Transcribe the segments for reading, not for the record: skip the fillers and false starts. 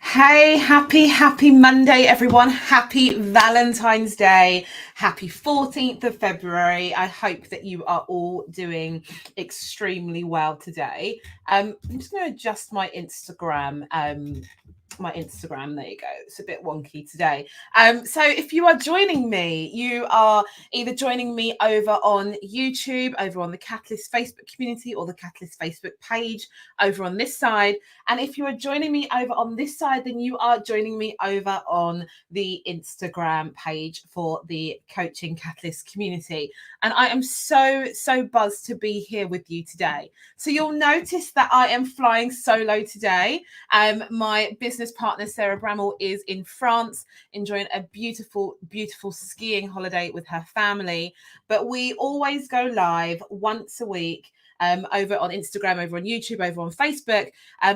Hey, happy Monday, everyone. Happy Valentine's Day. Happy 14th of February. I hope that you are all doing extremely well today. I'm just going to adjust my Instagram. There you go. It's a bit wonky today. So if you are joining me, you are either joining me over on YouTube, over on the Catalyst Facebook community, or the Catalyst Facebook page over on this side. And if you are joining me over on this side, then you are joining me over on the Instagram page for the Coaching Catalyst community. And I am so buzzed to be here with you today. So you'll notice that I am flying solo today. My business partner, Sarah Bramall, is in France, enjoying a beautiful skiing holiday with her family. But we always go live once a week over on Instagram, over on YouTube, over on Facebook,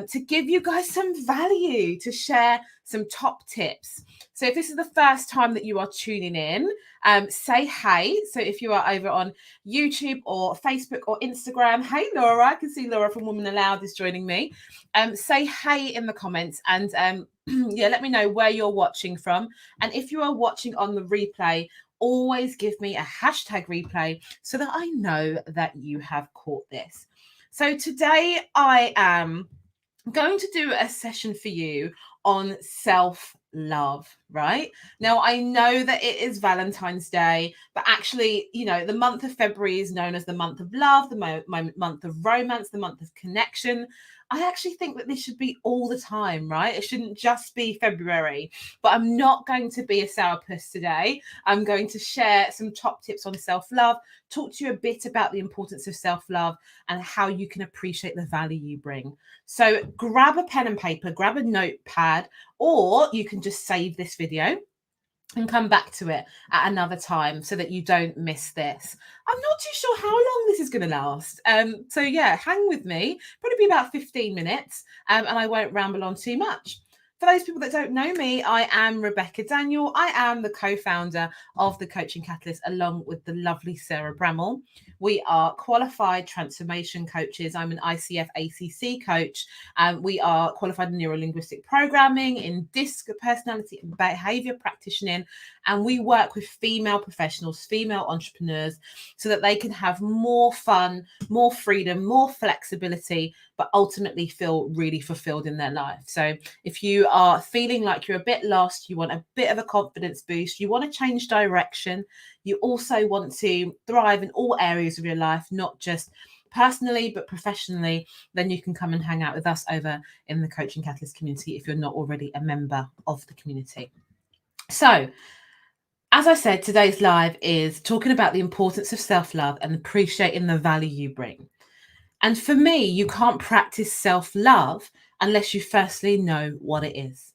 to give you guys some value, to share some top tips. So if this is the first time that you are tuning in, say hey. So if you are over on YouTube or Facebook or Instagram, hey Laura, I can see Laura from Women Aloud is joining me. Say hey in the comments, and yeah, let me know where you're watching from. And if you are watching on the replay, always give me a hashtag replay so that I know that you have caught this. So today I am going to do a session for you on self-love, right? Now, I know that it is Valentine's Day, but actually, you know, the month of February is known as the month of love, the month of romance, the month of connection. I actually think that this should be all the time, right? It shouldn't just be February. But I'm not going to be a sourpuss today. I'm going to share some top tips on self-love, talk to you a bit about the importance of self-love and how you can appreciate the value you bring. So grab a pen and paper, grab a notepad, or you can just save this video and come back to it at another time so that you don't miss this. I'm not too sure how long this is going to last. So yeah, hang with me. Probably be about 15 minutes, and I won't ramble on too much. For those people that don't know me, I am Rebecca Daniel. I am the co-founder of the Coaching Catalyst, along with the lovely Sarah Bramall. We are qualified transformation coaches. I'm an ICF ACC coach. We are qualified in neuro-linguistic programming, in DISC, personality and behavior practitioning. And we work with female professionals, female entrepreneurs, so that they can have more fun, more freedom, more flexibility, but ultimately feel really fulfilled in their life. So if you are feeling like you're a bit lost, you want a bit of a confidence boost, you want to change direction, you also want to thrive in all areas of your life, not just personally, but professionally, then you can come and hang out with us over in the Coaching Catalyst community if you're not already a member of the community. So, as I said, today's live is talking about the importance of self-love and appreciating the value you bring. And for me, you can't practice self-love unless you firstly know what it is.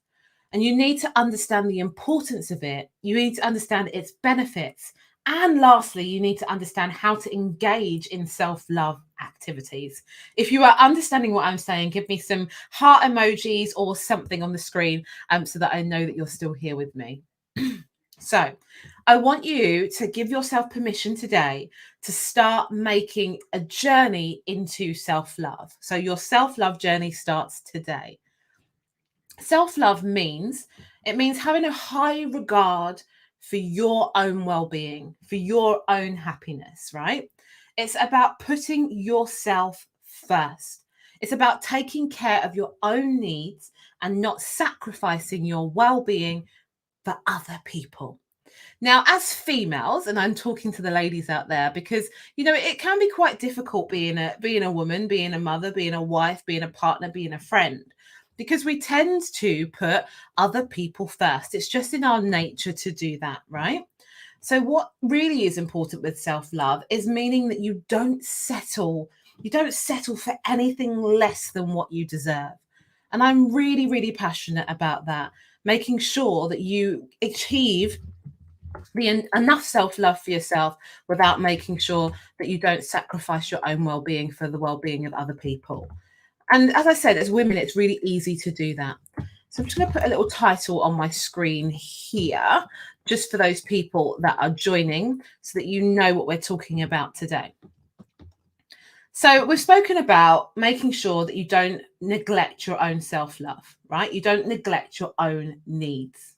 And you need to understand the importance of it. You need to understand its benefits. And lastly, you need to understand how to engage in self-love activities. If you are understanding what I'm saying, give me some heart emojis or something on the screen so that I know that you're still here with me. So I want you to give yourself permission today to start making a journey into self-love. So your self-love journey starts today. Self-love means having a high regard for your own well-being, for your own happiness, right? It's about putting yourself first. It's about taking care of your own needs and not sacrificing your well-being for other people. Now, as females, and I'm talking to the ladies out there because it can be quite difficult being a woman, being a mother, being a wife, being a partner, being a friend, because we tend to put other people first. It's just in our nature to do that, right? So what really is important with self-love is meaning that you don't settle for anything less than what you deserve. And I'm really, really passionate about that, making sure that you achieve enough self-love for yourself without making sure that you don't sacrifice your own well-being for the well-being of other people. And as I said, as women, it's really easy to do that. So I'm just going to put a little title on my screen here, just for those people that are joining, so that you know what we're talking about today. So we've spoken about making sure that you don't neglect your own self-love, right? You don't neglect your own needs.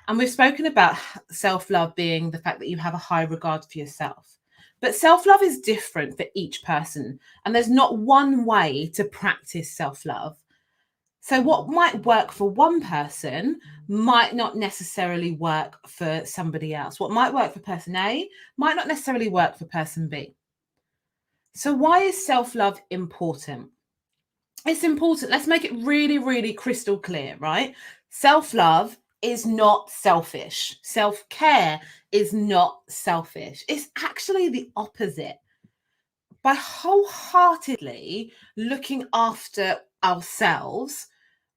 And we've spoken about self-love being the fact that you have a high regard for yourself. But self-love is different for each person. And there's not one way to practice self-love. So what might work for one person might not necessarily work for somebody else. What might work for person A might not necessarily work for person B. So why is self-love important? It's important. Let's make it really, really crystal clear, right? Self-love is not selfish. Self-care is not selfish. It's actually the opposite. By wholeheartedly looking after ourselves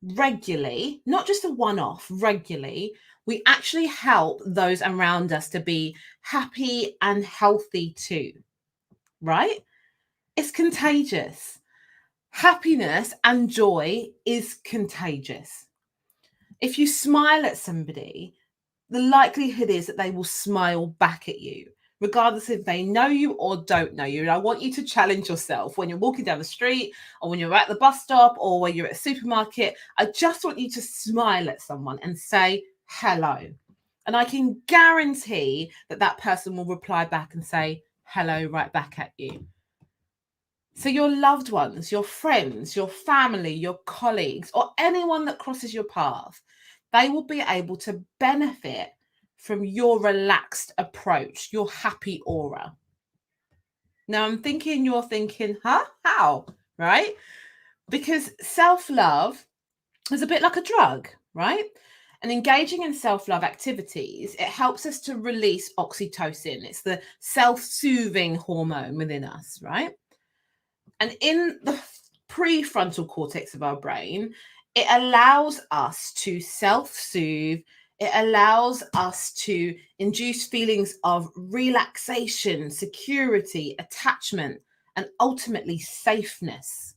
regularly, not just a one-off, regularly, we actually help those around us to be happy and healthy too, right? It's contagious. Happiness and joy is contagious. If you smile at somebody, the likelihood is that they will smile back at you, regardless if they know you or don't know you. And I want you to challenge yourself when you're walking down the street, or when you're at the bus stop, or when you're at a supermarket. I just want you to smile at someone and say hello. And I can guarantee that that person will reply back and say hello right back at you. So your loved ones, your friends, your family, your colleagues, or anyone that crosses your path, they will be able to benefit from your relaxed approach, your happy aura. Now you're thinking, huh? How? Right? Because self-love is a bit like a drug, right? And engaging in self-love activities, it helps us to release oxytocin. It's the self-soothing hormone within us, right? And in the prefrontal cortex of our brain, it allows us to self-soothe. It allows us to induce feelings of relaxation, security, attachment, and ultimately safeness.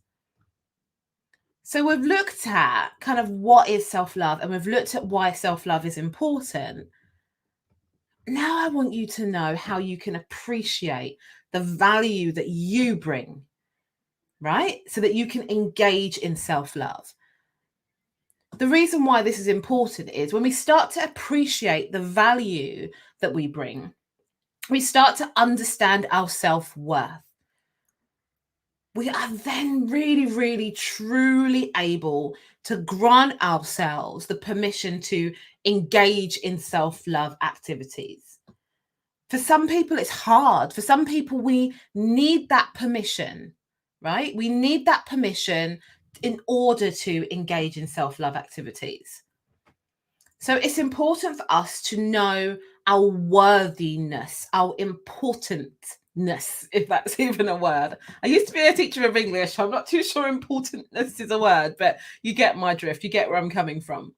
So we've looked at kind of what is self-love, and we've looked at why self-love is important. Now I want you to know how you can appreciate the value that you bring, right? So that you can engage in self-love. The reason why this is important is when we start to appreciate the value that we bring, we start to understand our self-worth. We are then really, really, truly able to grant ourselves the permission to engage in self-love activities. For some people, it's hard. For some people, we need that permission, right? We need that permission in order to engage in self-love activities. So it's important for us to know our worthiness, our importantness, if that's even a word. I used to be a teacher of English. I'm not too sure importantness is a word, but you get my drift. You get where I'm coming from.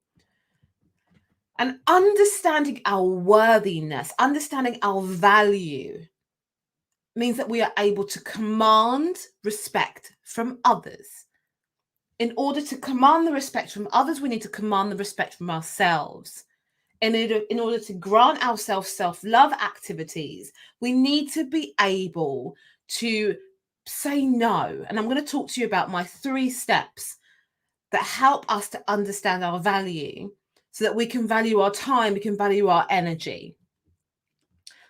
And understanding our worthiness, understanding our value, means that we are able to command respect from others. In order to command the respect from others, we need to command the respect from ourselves. In order to grant ourselves self-love activities, we need to be able to say no. And I'm going to talk to you about my 3 steps that help us to understand our value so that we can value our time, we can value our energy.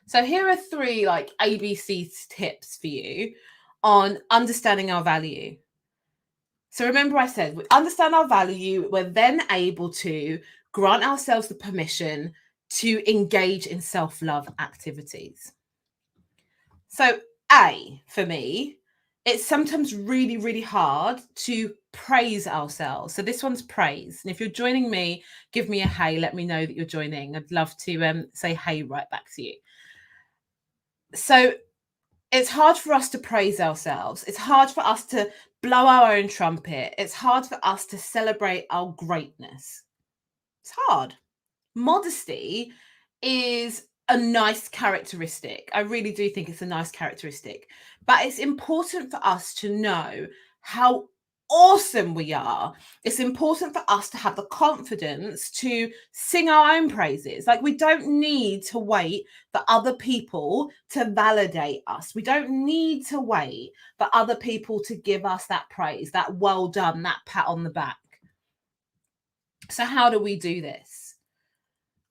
So here are 3 like ABC tips for you on understanding our value. So remember I said, we understand our value, we're then able to grant ourselves the permission to engage in self-love activities. So, A, for me, it's sometimes really, really hard to praise ourselves. So this one's praise. And if you're joining me, give me a hey, let me know that you're joining. I'd love to say hey right back to you. So it's hard for us to praise ourselves. It's hard for us to blow our own trumpet. It's hard for us to celebrate our greatness. It's hard. Modesty is a nice characteristic. I really do think it's a nice characteristic. But it's important for us to know how awesome we are. It's important for us to have the confidence to sing our own praises. Like, we don't need to wait for other people to validate us. We don't need to wait for other people to give us that praise, that well done, that pat on the back. So how do we do this?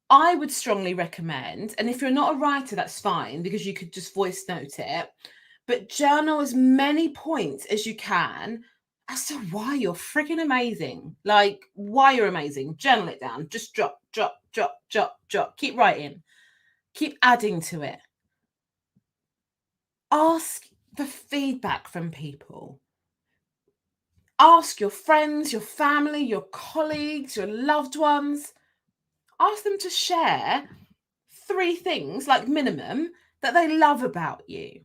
I would strongly recommend, and if you're not a writer, that's fine, because you could just voice note it, but journal as many points as you can as to why you're freaking amazing. Like, why you're amazing. Journal it down. Just drop, drop, drop, drop, drop. Keep writing. Keep adding to it. Ask for feedback from people. Ask your friends, your family, your colleagues, your loved ones. Ask them to share 3 things, like minimum, that they love about you.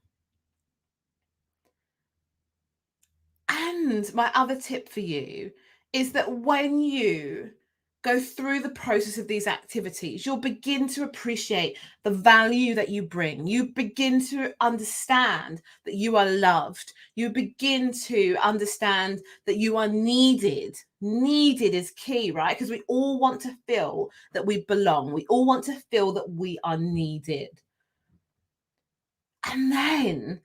And my other tip for you is that when you go through the process of these activities, you'll begin to appreciate the value that you bring. You begin to understand that you are loved. You begin to understand that you are needed. Needed is key, right? Because we all want to feel that we belong. We all want to feel that we are needed. And then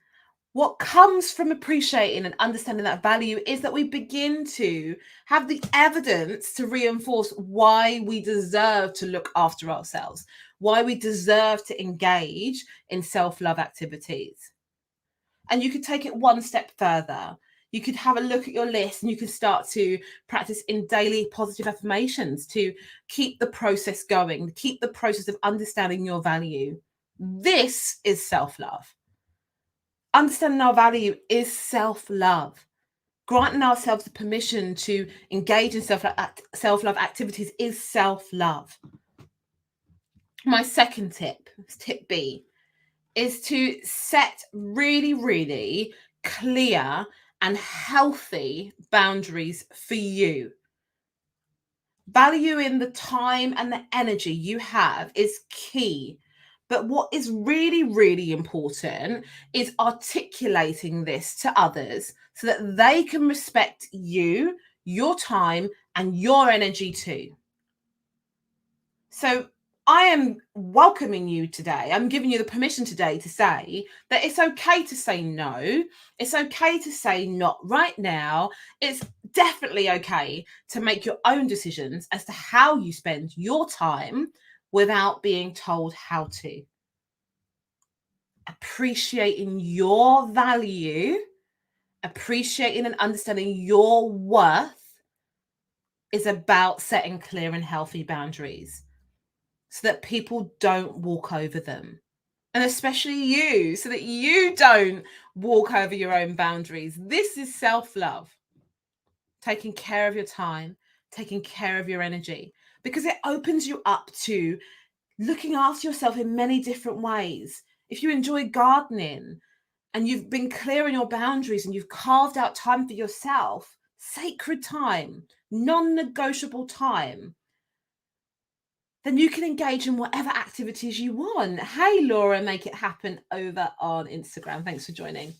what comes from appreciating and understanding that value is that we begin to have the evidence to reinforce why we deserve to look after ourselves, why we deserve to engage in self-love activities. And you could take it one step further. You could have a look at your list and you can start to practice in daily positive affirmations to keep the process going, keep the process of understanding your value. This is self-love. Understanding our value is self-love. Granting ourselves the permission to engage in self-love activities is self-love. My second tip, tip B, is to set really, really clear and healthy boundaries for you. Valuing the time and the energy you have is key. But what is really, really important is articulating this to others so that they can respect you, your time, and your energy too. So I am welcoming you today. I'm giving you the permission today to say that it's okay to say no. It's okay to say not right now. It's definitely okay to make your own decisions as to how you spend your time without being told how to. Appreciating your value, appreciating and understanding your worth is about setting clear and healthy boundaries so that people don't walk over them. And especially you, so that you don't walk over your own boundaries. This is self-love. Taking care of your time, taking care of your energy, because it opens you up to looking after yourself in many different ways. If you enjoy gardening and you've been clear in your boundaries and you've carved out time for yourself, sacred time, non-negotiable time, then you can engage in whatever activities you want. Hey, Laura, make it happen over on Instagram. Thanks for joining.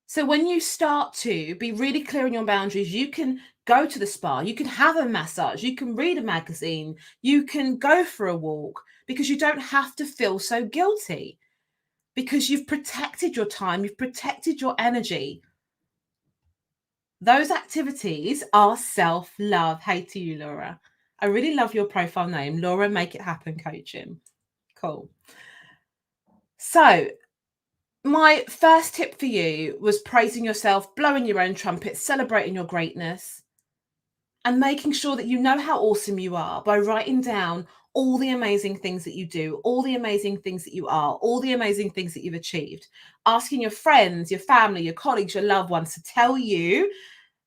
So when you start to be really clear on your boundaries, you can go to the spa, you can have a massage, you can read a magazine, you can go for a walk, because you don't have to feel so guilty, because you've protected your time, you've protected your energy. Those activities are self-love. Hey to you, Laura. I really love your profile name, Laura Make It Happen Coaching. Cool. So my first tip for you was praising yourself, blowing your own trumpet, celebrating your greatness, and making sure that you know how awesome you are by writing down all the amazing things that you do, all the amazing things that you are, all the amazing things that you've achieved. Asking your friends, your family, your colleagues, your loved ones to tell you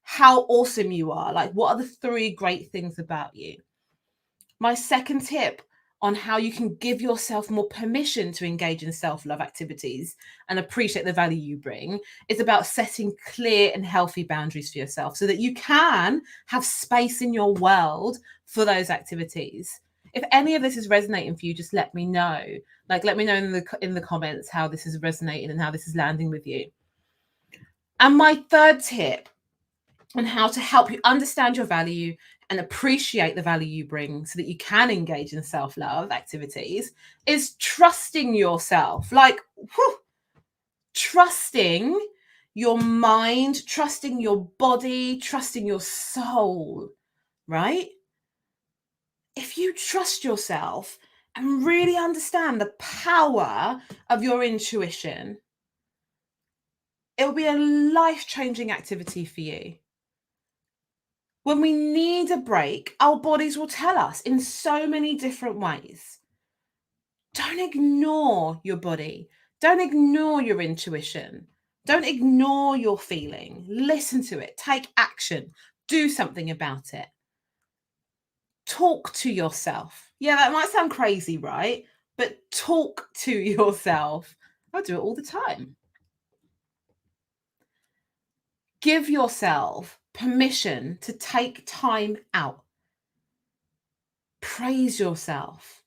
how awesome you are. Like, what are the 3 great things about you? My second tip on how you can give yourself more permission to engage in self-love activities and appreciate the value you bring is about setting clear and healthy boundaries for yourself so that you can have space in your world for those activities. If any of this is resonating for you, just let me know. Like, let me know in the comments how this is resonating and how this is landing with you. And my third tip on how to help you understand your value and appreciate the value you bring so that you can engage in self-love activities is trusting yourself. Like, trusting your mind, trusting your body, trusting your soul, right? If you trust yourself and really understand the power of your intuition, it will be a life-changing activity for you. When we need a break, our bodies will tell us in so many different ways. Don't ignore your body. Don't ignore your intuition. Don't ignore your feeling. Listen to it. Take action. Do something about it. Talk to yourself. Yeah, that might sound crazy, right? But talk to yourself. I do it all the time. Give yourself permission to take time out. Praise yourself.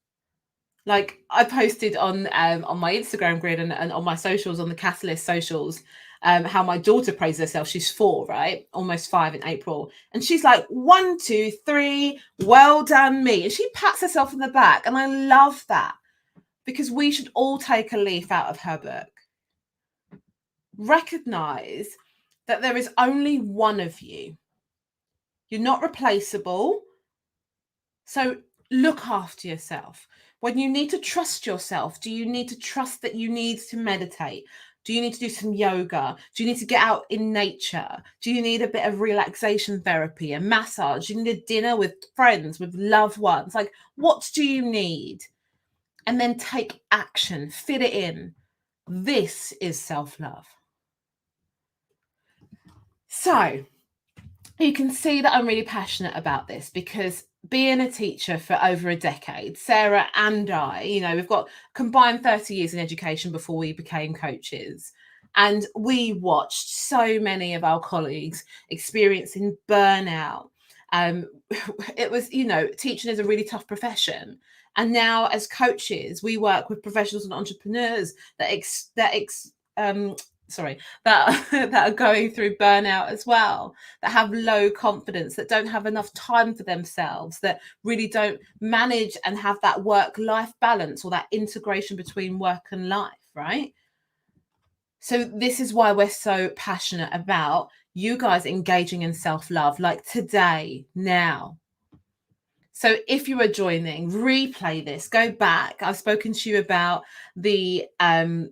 Like, I posted on my Instagram grid and on my socials, on the Catalyst socials, how my daughter praises herself. She's 4, right? Almost 5 in April. And she's like, 1, 2, 3, well done me. And she pats herself on the back. And I love that, because we should all take a leaf out of her book. Recognize that there is only one of you. You're not replaceable. So look after yourself. When you need to trust yourself, do you need to trust that you need to meditate? Do you need to do some yoga? Do you need to get out in nature? Do you need a bit of relaxation therapy, a massage? Do you need a dinner with friends, with loved ones? Like, what do you need? And then take action, fit it in. This is self-love. So you can see that I'm really passionate about this, because being a teacher for over a decade, Sarah and I, we've got combined 30 years in education before we became coaches. And we watched so many of our colleagues experiencing burnout. It was, teaching is a really tough profession. And now as coaches, we work with professionals and entrepreneurs that are going through burnout as well, that have low confidence, that don't have enough time for themselves, that really don't manage and have that work-life balance or that integration between work and life, right? So this is why we're so passionate about you guys engaging in self-love, like today, now. So if you are joining, replay this, go back. I've spoken to you about the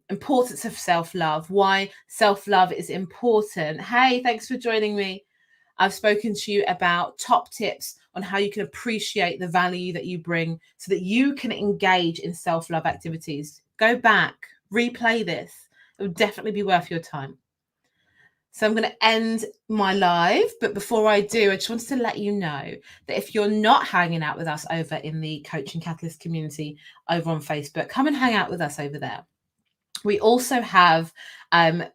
importance of self-love, why self-love is important. Hey, thanks for joining me. I've spoken to you about top tips on how you can appreciate the value that you bring so that you can engage in self-love activities. Go back, replay this. It will definitely be worth your time. So I'm going to end my live, but before I do, I just wanted to let you know that if you're not hanging out with us over in the Coaching Catalyst community over on Facebook, come and hang out with us over there. We also have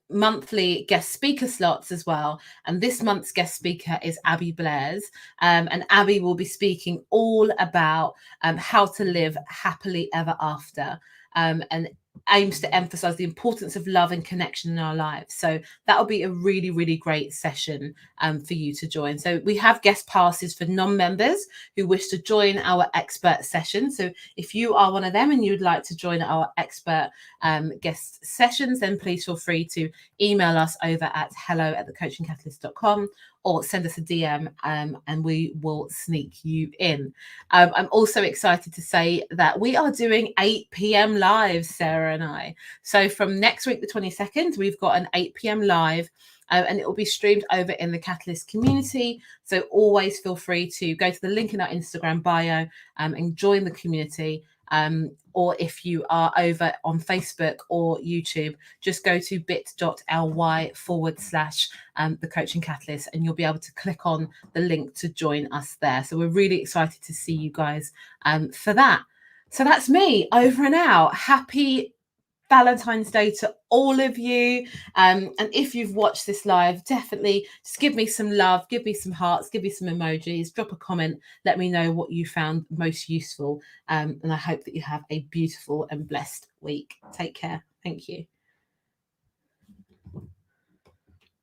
monthly guest speaker slots as well. And this month's guest speaker is Abby Blairs. And Abby will be speaking all about how to live happily ever after, and aims to emphasize the importance of love and connection in our lives. So that'll be a really, really great session for you to join. So we have guest passes for non-members who wish to join our expert session. So if you are one of them and you'd like to join our expert guest sessions, then please feel free to email us over at hello@thecoachingcatalyst.com or send us a DM and we will sneak you in. I'm also excited to say that we are doing 8 p.m. live, Sarah and I. So from next week, the 22nd, we've got an 8 p.m. live and it will be streamed over in the Catalyst community. So always feel free to go to the link in our Instagram bio and join the community. Or if you are over on Facebook or YouTube, just go to bit.ly/the Coaching Catalyst, and you'll be able to click on the link to join us there. So we're really excited to see you guys for that. So that's me over and out. Happy Valentine's Day to all of you. And if you've watched this live, definitely just give me some love, give me some hearts, give me some emojis, drop a comment, let me know what you found most useful. And I hope that you have a beautiful and blessed week. Take care. Thank you.